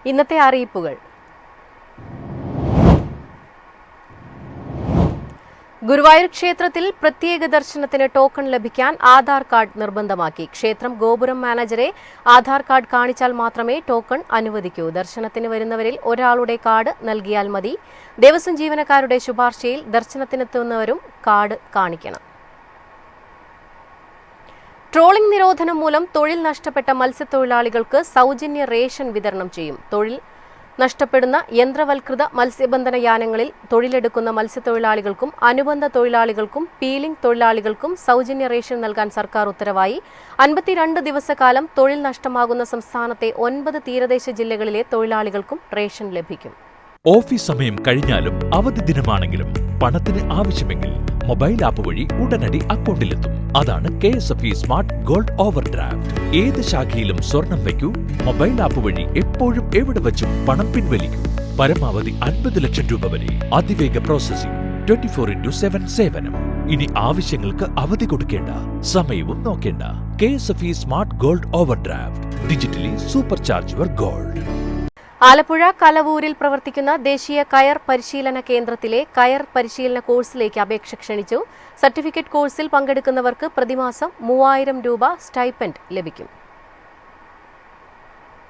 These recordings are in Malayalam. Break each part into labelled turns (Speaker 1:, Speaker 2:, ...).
Speaker 1: ഇന്നത്തെ അറിയിപ്പുകൾ. ഗുരുവായൂർ ക്ഷേത്രത്തിൽ പ്രത്യേക ദർശനത്തിന് ടോക്കൺ ലഭിക്കാൻ ആധാർ കാർഡ് നിർബന്ധമാക്കി. ക്ഷേത്രം ഗോപുരം മാനേജരെ ആധാർ കാർഡ് കാണിച്ചാൽ മാത്രമേ ടോക്കൺ അനുവദിക്കൂ. ദർശനത്തിന് വരുന്നവരിൽ ഒരാളുടെ കാർഡ് നൽകിയാൽ മതി. ദേവസ്വം ജീവനക്കാരുടെ ശുപാർശയിൽ ദർശനത്തിനെത്തുന്നവരും കാർഡ് കാണിക്കണം. ട്രോളിംഗ് നിരോധനം മൂലം തൊഴിൽ നഷ്ടപ്പെട്ട മത്സ്യത്തൊഴിലാളികൾക്ക് സൗജന്യ റേഷൻ വിതരണം ചെയ്യും. തൊഴിൽ നഷ്ടപ്പെടുന്ന യന്ത്രവൽകൃത മത്സ്യബന്ധന യാനങ്ങളിൽ തൊഴിലെടുക്കുന്ന മത്സ്യത്തൊഴിലാളികൾക്കും അനുബന്ധ തൊഴിലാളികൾക്കും പീലിംഗ് തൊഴിലാളികൾക്കും സൗജന്യ റേഷൻ നൽകാൻ സർക്കാർ ഉത്തരവായി. 52 ദിവസക്കാലം തൊഴിൽ നഷ്ടമാകുന്ന സംസ്ഥാനത്തെ 9 തീരദേശ ജില്ലകളിലെ തൊഴിലാളികൾക്കും റേഷൻ ലഭിക്കും.
Speaker 2: ഓഫീസ് സമയം കഴിഞ്ഞാലും അവധി ദിനമാണെങ്കിലും പണത്തിന് ആവശ്യമെങ്കിൽ മൊബൈൽ ആപ്പ് വഴി ഉടനടി അക്കൗണ്ടിലെത്തും. അതാണ് KSFE smart gold over draft. ഏത് ശാഖയിലും സ്വർണം വയ്ക്കൂ. മൊബൈൽ ആപ്പ് വഴി എപ്പോഴും എവിടെ വച്ചും പണം പിൻവലിക്കൂ. പരമാവധി 50 ലക്ഷം രൂപ വരെ. അതിവേഗ പ്രോസസിംഗ്. 24/7 സേവനം. ഇനി ആവശ്യങ്ങൾക്ക് അവധി കൊടുക്കേണ്ട, സമയവും നോക്കേണ്ട. KSFE smart gold overdraft. Digitally supercharge your gold.
Speaker 1: Alappuzha കലവൂരിൽ പ്രവർത്തിക്കുന്ന ദേശീയ കയർ പരിശീലന കേന്ദ്രത്തിലെ കയർ പരിശീലന കോഴ്സിലേക്ക് അപേക്ഷ ക്ഷണിച്ചു. സർട്ടിഫിക്കറ്റ് കോഴ്സിൽ പങ്കെടുക്കുന്നവർക്ക് പ്രതിമാസം 3000 രൂപ സ്റ്റൈപ്പൻഡ് ലഭിക്കും.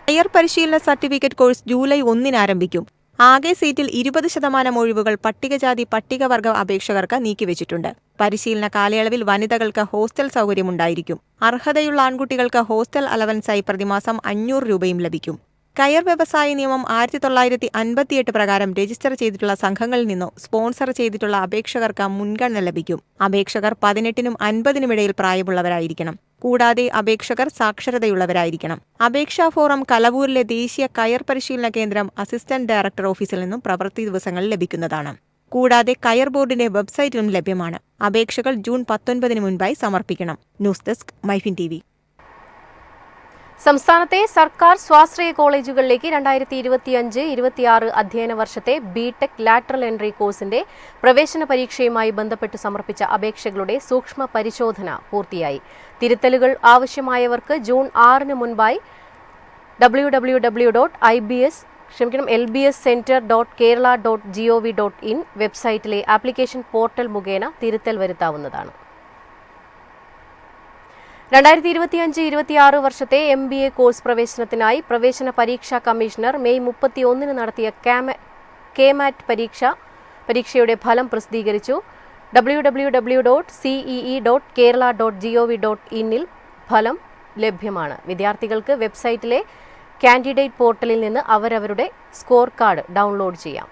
Speaker 3: കയർ പരിശീലന സർട്ടിഫിക്കറ്റ് കോഴ്സ് ജൂലൈ 1 ആരംഭിക്കും. ആകെ സീറ്റിൽ 20% ഒഴിവുകൾ പട്ടികജാതി പട്ടികവർഗ അപേക്ഷകർക്ക് നീക്കിവച്ചിട്ടുണ്ട്. പരിശീലന കാലയളവിൽ വനിതകൾക്ക് ഹോസ്റ്റൽ സൗകര്യമുണ്ടായിരിക്കും. അർഹതയുള്ള ആൺകുട്ടികൾക്ക് ഹോസ്റ്റൽ അലവൻസായി പ്രതിമാസം 500 രൂപയും ലഭിക്കും. കയർ വ്യവസായ നിയമം 1958 പ്രകാരം രജിസ്റ്റർ ചെയ്തിട്ടുള്ള സംഘങ്ങളിൽ നിന്നോ സ്പോൺസർ ചെയ്തിട്ടുള്ള അപേക്ഷകർക്ക് മുൻഗണന ലഭിക്കും. അപേക്ഷകർ 18നും 50നും ഇടയിൽ പ്രായമുള്ളവരായിരിക്കണം. കൂടാതെ അപേക്ഷകർ സാക്ഷരതയുള്ളവരായിരിക്കണം. അപേക്ഷാ ഫോറം കലവൂരിലെ ദേശീയ കയർ പരിശീലന കേന്ദ്രം അസിസ്റ്റന്റ് ഡയറക്ടർ ഓഫീസിൽ നിന്നും പ്രവൃത്തി ദിവസങ്ങളിൽ ലഭിക്കുന്നതാണ്. കൂടാതെ കയർ ബോർഡിന്റെ വെബ്സൈറ്റിലും ലഭ്യമാണ്. അപേക്ഷകൾ ജൂൺ 19 മുൻപായി സമർപ്പിക്കണം. News desk MyFin TV.
Speaker 1: സംസ്ഥാനത്തെ സർക്കാർ സ്വാശ്രയ കോളേജുകളിലേക്ക് 2025-26 അധ്യയന വർഷത്തെ ബിടെക് ലാറ്ററൽ എൻട്രി കോഴ്സിന്റെ പ്രവേശന പരീക്ഷയുമായി ബന്ധപ്പെട്ട് സമർപ്പിച്ച അപേക്ഷകളുടെ സൂക്ഷ്മ പരിശോധന പൂർത്തിയായി. തിരുത്തലുകൾ ആവശ്യമായവർക്ക് ജൂൺ 6 മുൻപായി www.lbscenter.kerala.gov.in വെബ്സൈറ്റിലെ ആപ്ലിക്കേഷൻ പോർട്ടൽ മുഖേന തിരുത്തൽ വരുത്താവുന്നതാണ്. 2025-26 വർഷത്തെ MBA കോഴ്സ് പ്രവേശനത്തിനായി പ്രവേശന പരീക്ഷാ കമ്മീഷണർ മെയ് 31 നടത്തിയ KMAT പരീക്ഷയുടെ ഫലം പ്രസിദ്ധീകരിച്ചു. www.cee.kerala.gov.in ഫലം ലഭ്യമാണ്. വിദ്യാർത്ഥികൾക്ക് വെബ്സൈറ്റിലെ കാൻഡിഡേറ്റ് പോർട്ടലിൽ നിന്ന് അവരവരുടെ സ്കോർ കാർഡ് ഡൗൺലോഡ് ചെയ്യാം.